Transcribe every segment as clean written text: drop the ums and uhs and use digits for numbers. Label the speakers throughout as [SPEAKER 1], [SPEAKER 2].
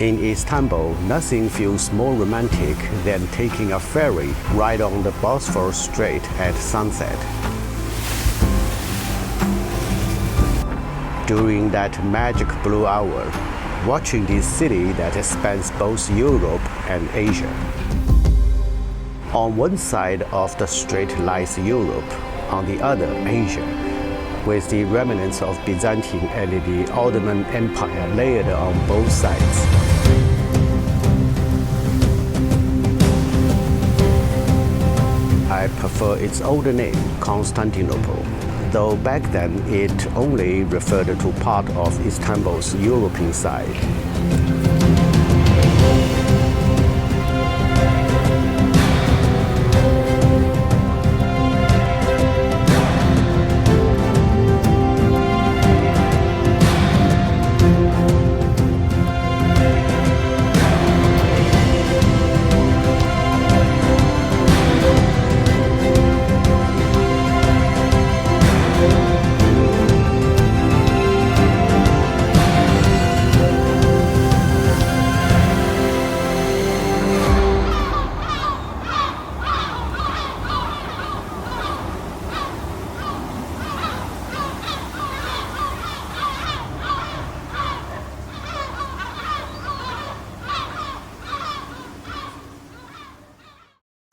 [SPEAKER 1] In Istanbul, nothing feels more romantic than taking a ferry right on the Bosphorus Strait at sunset. During that magic blue hour, watching this city that spans both Europe and Asia. On one side of the strait lies Europe, on the other Asia, with the remnants of Byzantine and the Ottoman Empire layered on both sides. I prefer its older name, Constantinople, though back then it only referred to part of Istanbul's European side.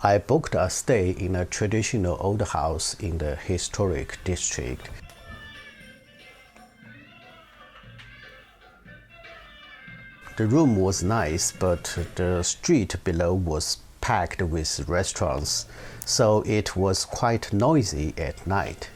[SPEAKER 1] I booked a stay in a traditional old house in the historic district. The room was nice, but the street below was packed with restaurants, so it was quite noisy at night.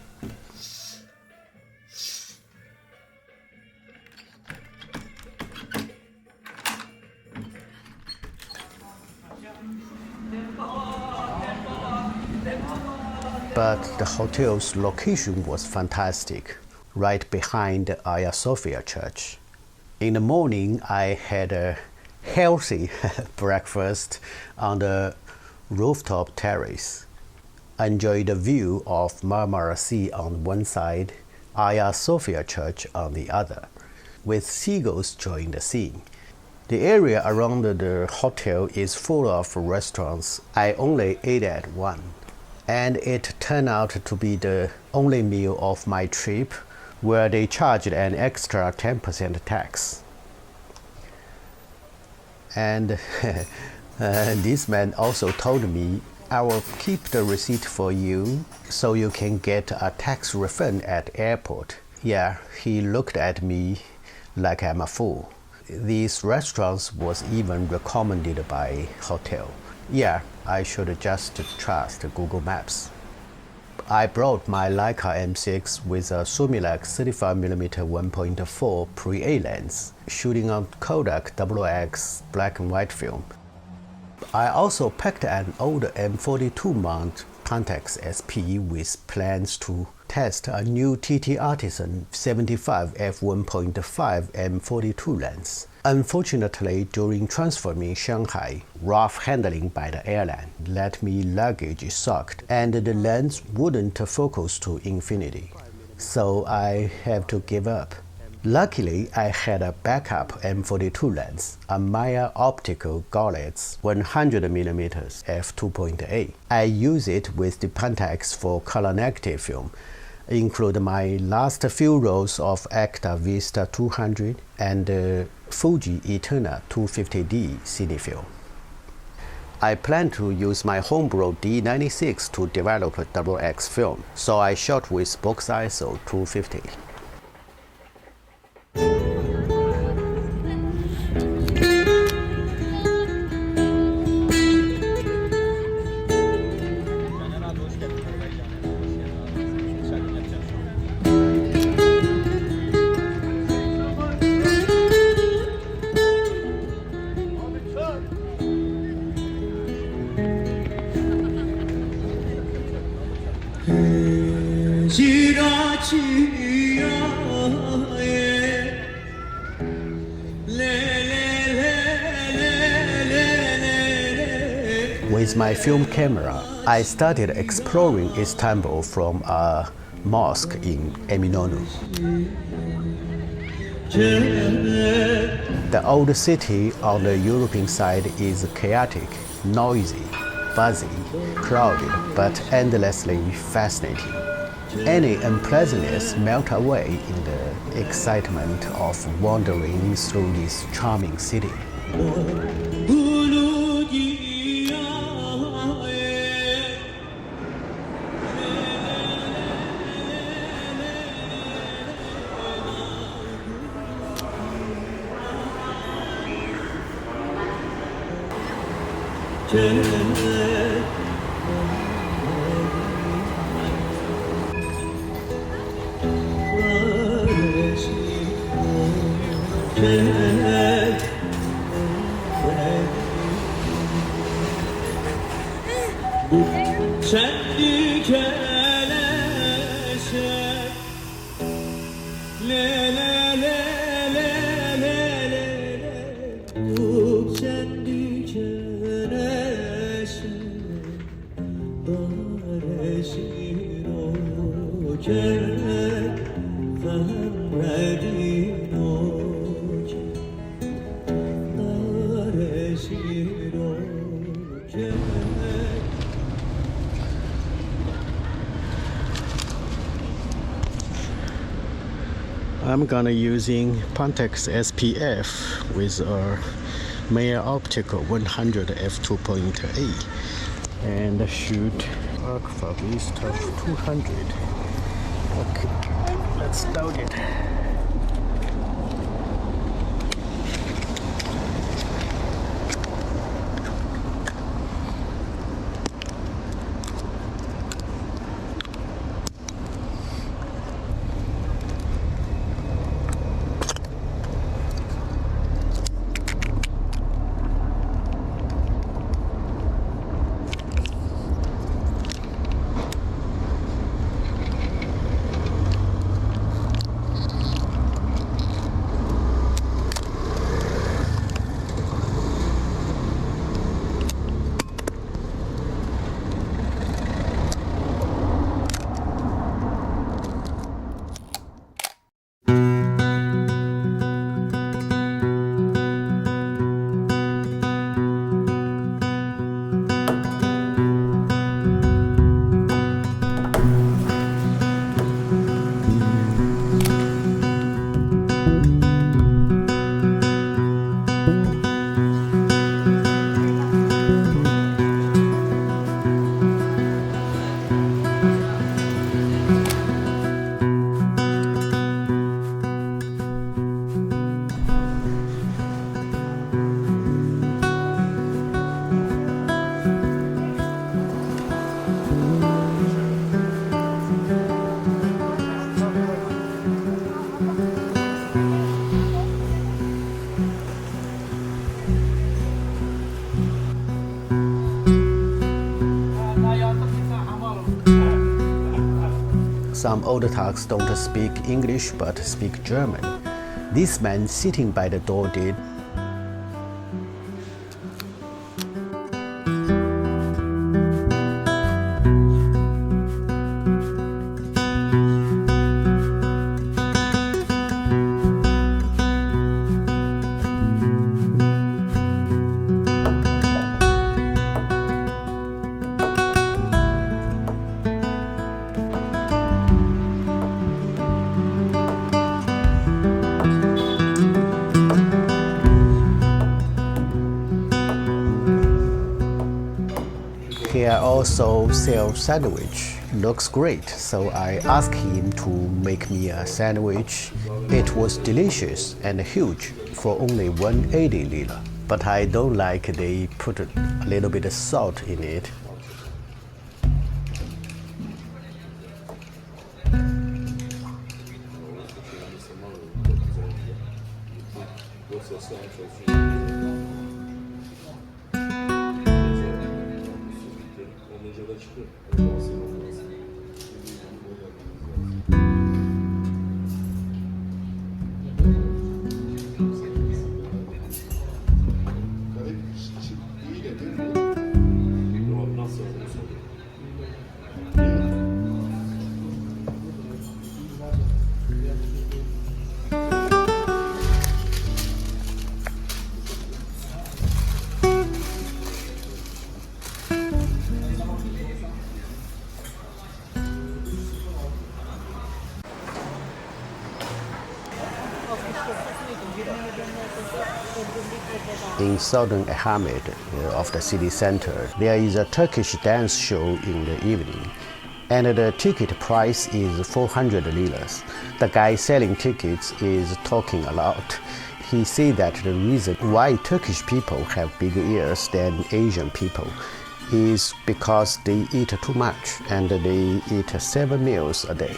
[SPEAKER 1] But the hotel's location was fantastic, right behind the Hagia Sophia Church. In the morning, I had a healthy breakfast on the rooftop terrace. I enjoyed the view of Marmara Sea on one side, Hagia Sophia Church on the other, with seagulls joining the scene. The area around the hotel is full of restaurants. I only ate at one, and it turned out to be the only meal of my trip where they charged an extra 10% tax. And this man also told me, I will keep the receipt for you so you can get a tax refund at airport. Yeah, he looked at me like I'm a fool. These restaurants was even recommended by hotel. Yeah, I should just trust Google Maps. I brought my Leica M6 with a Summilux 35mm 1.4 Pre-A lens, shooting on Kodak Double-X black and white film. I also packed an old M42 mount Pentax SP with plans to test a new TT Artisan 75 f1.5 M42 lens. Unfortunately, during transfer in Shanghai, rough handling by the airline let me luggage soaked and the lens wouldn't focus to infinity, so I have to give up. Luckily, I had a backup M42 lens, a Maya Optical Gauntlet 100mm f2.8. I use it with the Pentax for color negative film, include my last few rolls of Agfa Vista 200 and Fuji Eterna 250D cinefilm. I plan to use my homebrew D96 to develop a Double-X film, so I shot with box ISO 250. With my film camera, I started exploring Istanbul from a mosque in Eminönü. The old city on the European side is chaotic, noisy, buzzy, crowded, but endlessly fascinating. Any unpleasantness melt away in the excitement of wandering through this charming city. I'm gonna using Pentax SPF with a Meyer optical 100 f2.8 and shoot Agfa Vista 200. Okay, let's load it. Some old Turks don't speak English but speak German. This man sitting by the door did. He also sells sandwich. Looks great, so I asked him to make me a sandwich. It was delicious and huge for only 180 lira. But I don't like they put a little bit of salt in it. In Sultanahmet of the city center, there is a Turkish dance show in the evening, and the ticket price is 400 liras. The guy selling tickets is talking a lot. He said that the reason why Turkish people have bigger ears than Asian people is because they eat too much and they eat 7 meals a day.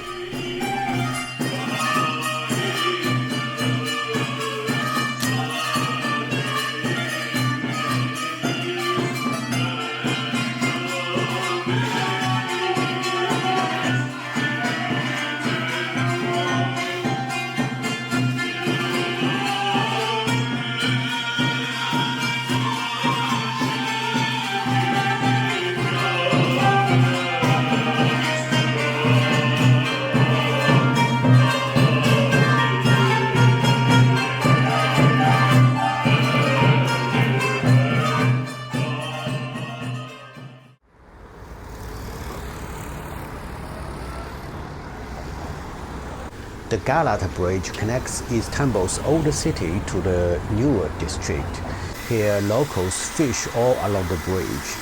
[SPEAKER 1] The Galata Bridge connects Istanbul's old city to the newer district. Here, locals fish all along the bridge,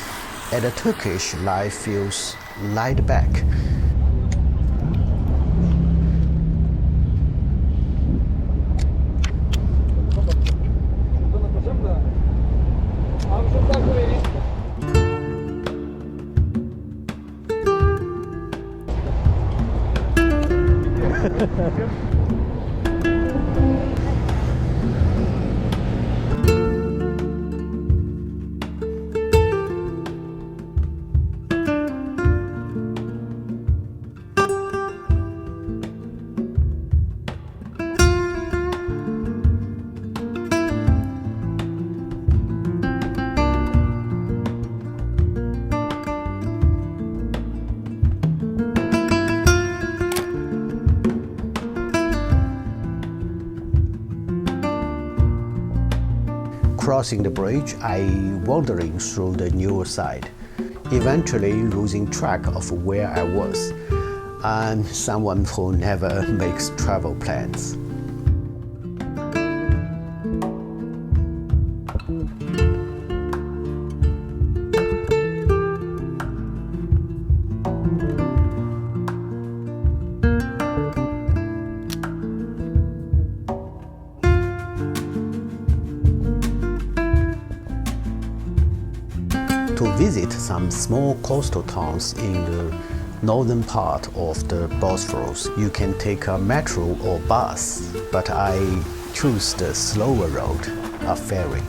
[SPEAKER 1] and the Turkish life feels laid back. Crossing the bridge, I wandering through the newer side, eventually losing track of where I was. I'm someone who never makes travel plans. To visit some small coastal towns in the northern part of the Bosphorus, you can take a metro or bus, but I choose the slower road, a ferry.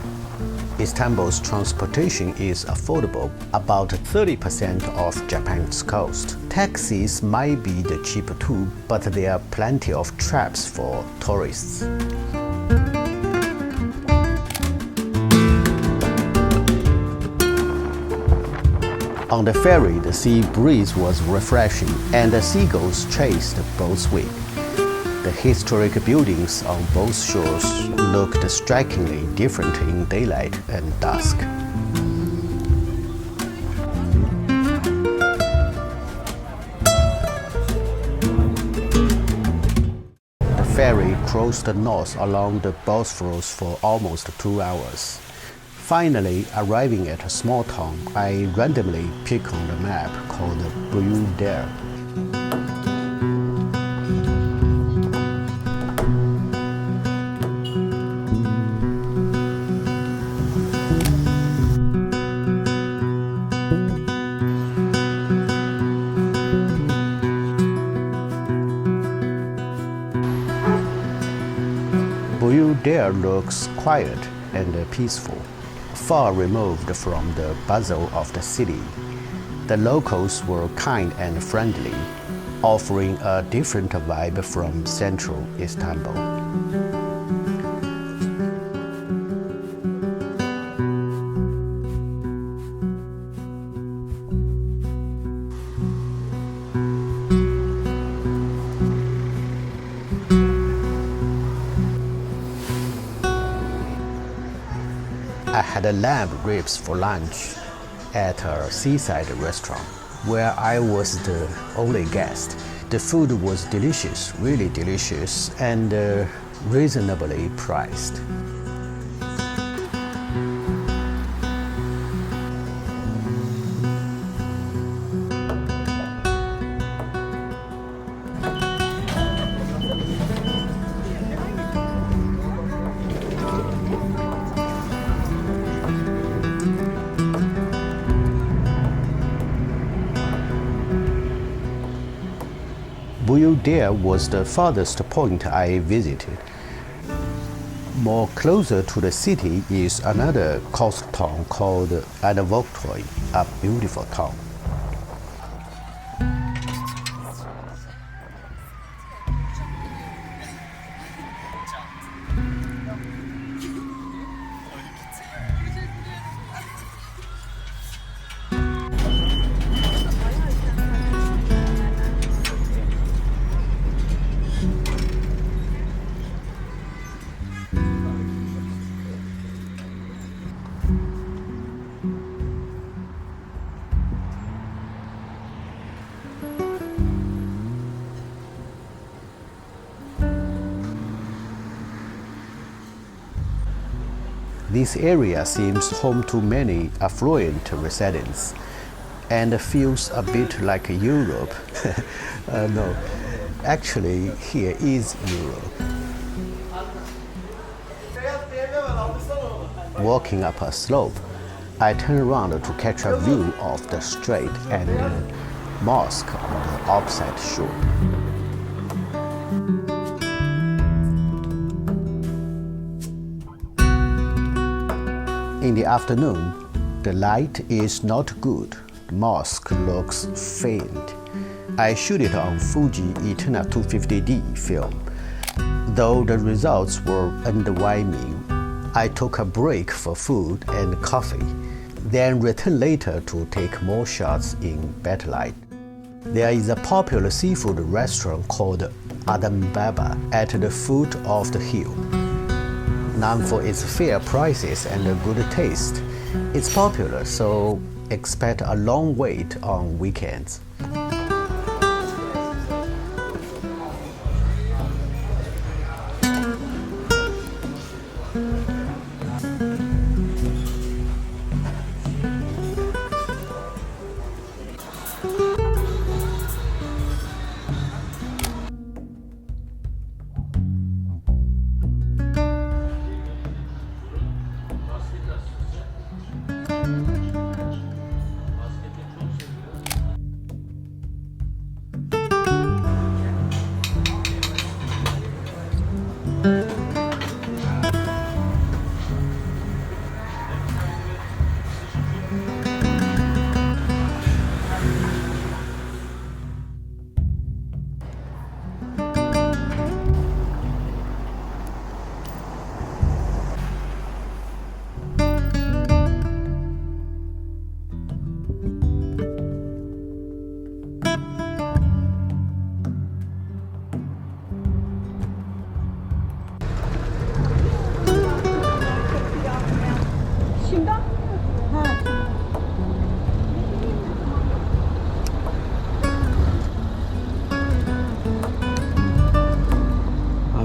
[SPEAKER 1] Istanbul's transportation is affordable, about 30% of Japan's coast. Taxis might be the cheaper too, but there are plenty of traps for tourists. On the ferry, the sea breeze was refreshing, and the seagulls chased boats away. The historic buildings on both shores looked strikingly different in daylight and dusk. The ferry crossed north along the Bosphorus for almost 2 hours. Finally, arriving at a small town, I randomly picked on the map called Buyukdere. Buyukdere looks quiet and peaceful, far removed from the bustle of the city. The locals were kind and friendly, offering a different vibe from central Istanbul. I had lamb ribs for lunch at a seaside restaurant where I was the only guest. The food was delicious, really delicious, and reasonably priced. Buyukdere was the farthest point I visited. More closer to the city is another coast town called Arnavutkoy, a beautiful town. This area seems home to many affluent residents and feels a bit like Europe. No, actually here is Europe. Walking up a slope, I turn around to catch a view of the strait and the mosque on the opposite shore. In the afternoon, the light is not good. The mosque looks faint. I shoot it on Fuji Eterna 250D film. Though the results were underwhelming, I took a break for food and coffee, then returned later to take more shots in better light. There is a popular seafood restaurant called Adam Baba at the foot of the hill. Known for its fair prices and good taste, it's popular, so expect a long wait on weekends.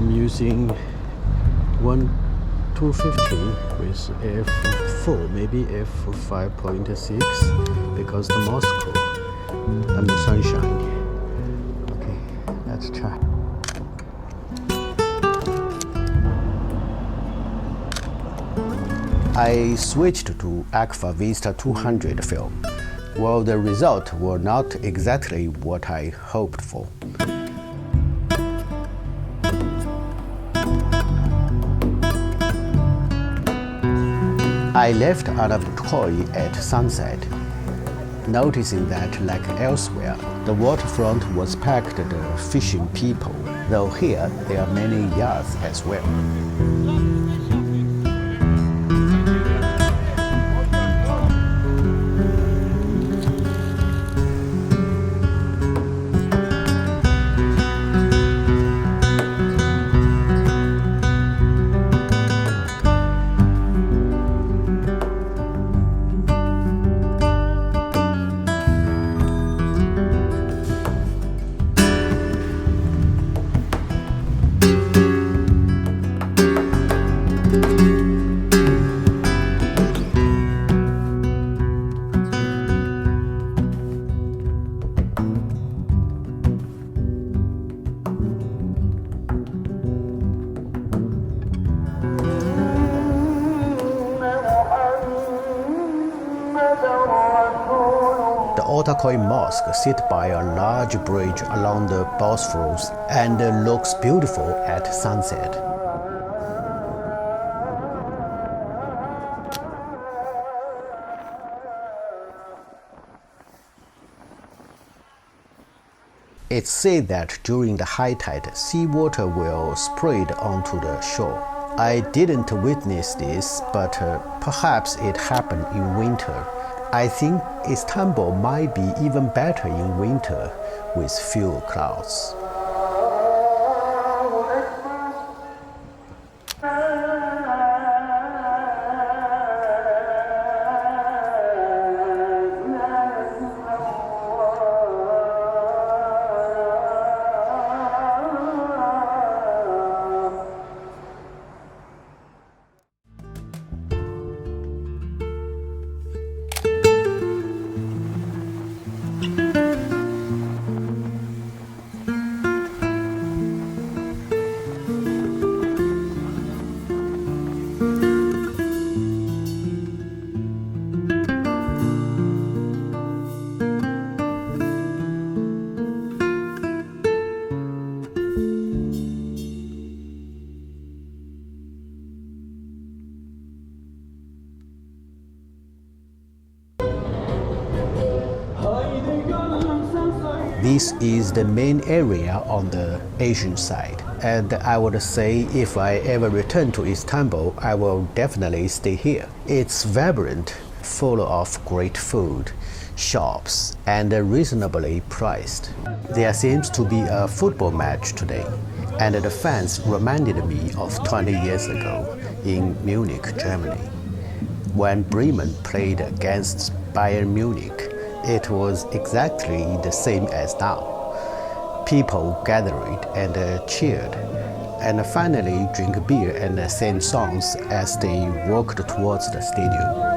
[SPEAKER 1] Using 250 with f4, maybe f5.6 because the Moscow and the sunshine. Okay, let's try. I switched to Agfa Vista 200 film. Well, the results were not exactly what I hoped for. I left Arnavutkoy at sunset, noticing that, like elsewhere, the waterfront was packed with fishing people, though here there are many yachts as well. Ortakoy Mosque sits by a large bridge along the Bosphorus and looks beautiful at sunset. It's said that during the high tide, seawater will spread onto the shore. I didn't witness this, but perhaps it happened in winter. I think Istanbul might be even better in winter with few clouds. This is the main area on the Asian side, and I would say if I ever return to Istanbul, I will definitely stay here. It's vibrant, full of great food, shops, and reasonably priced. There seems to be a football match today, and the fans reminded me of 20 years ago in Munich, Germany. When Bremen played against Bayern Munich, it was exactly the same as now. People gathered and cheered, and finally drank beer and sang songs as they walked towards the stadium.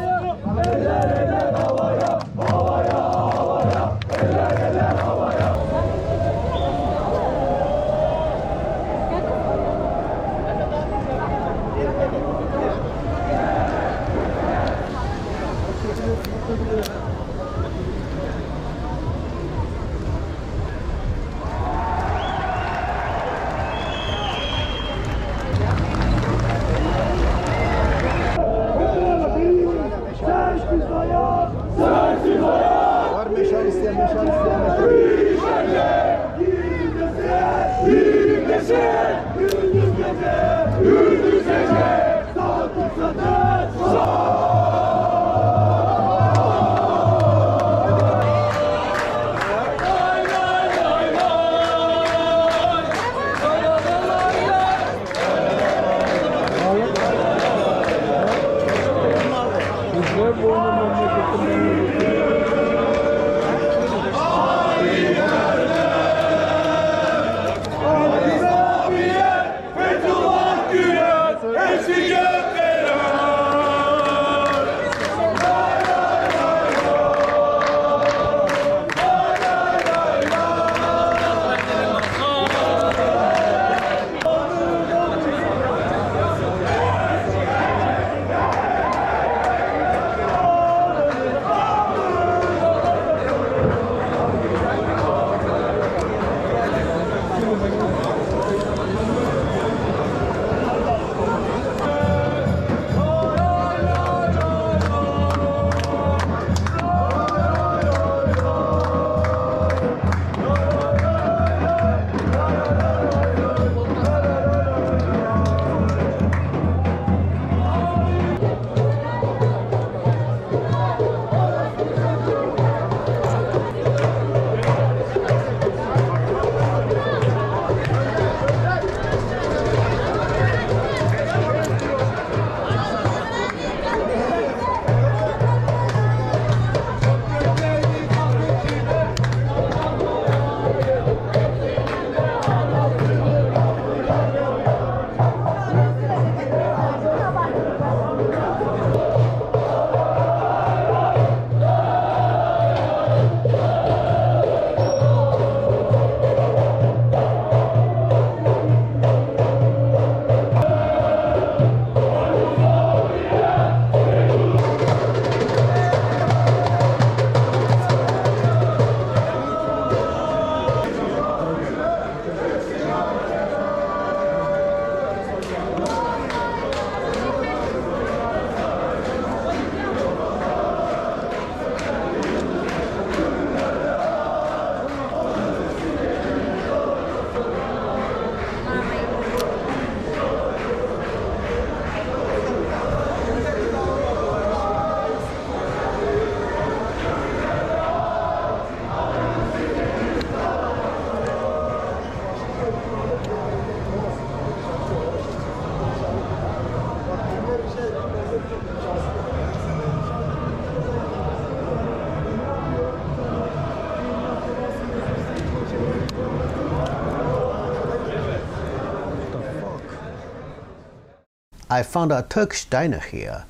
[SPEAKER 1] I found a Turkish diner here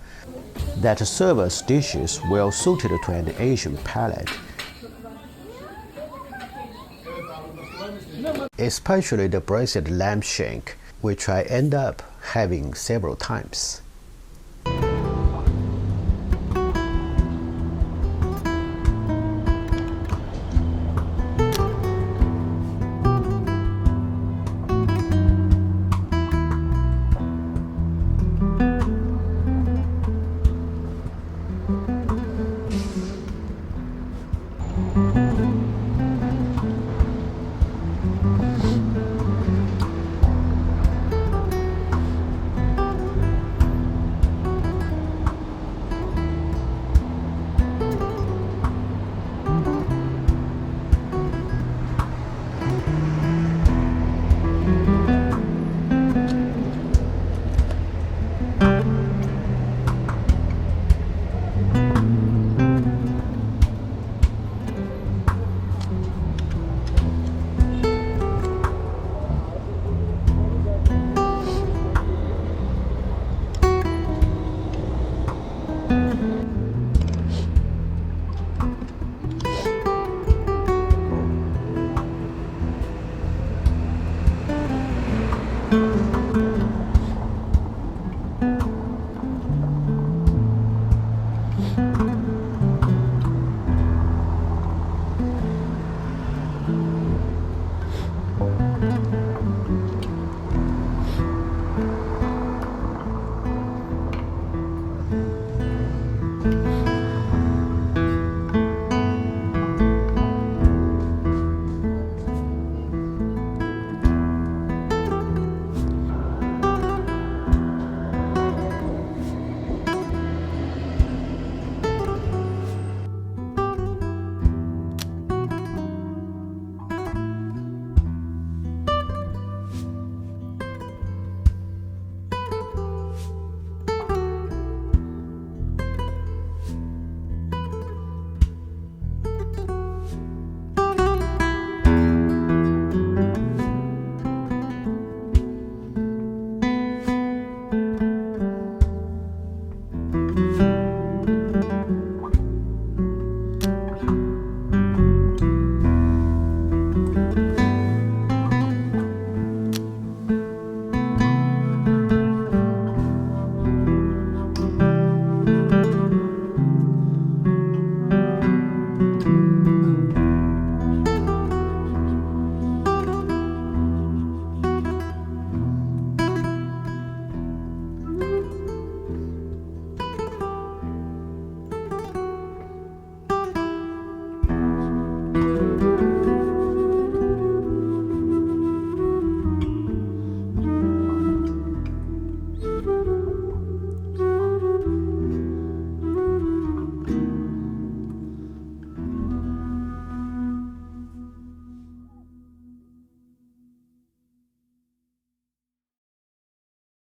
[SPEAKER 1] that serves dishes well suited to an Asian palate, especially the braised lamb shank, which I end up having several times.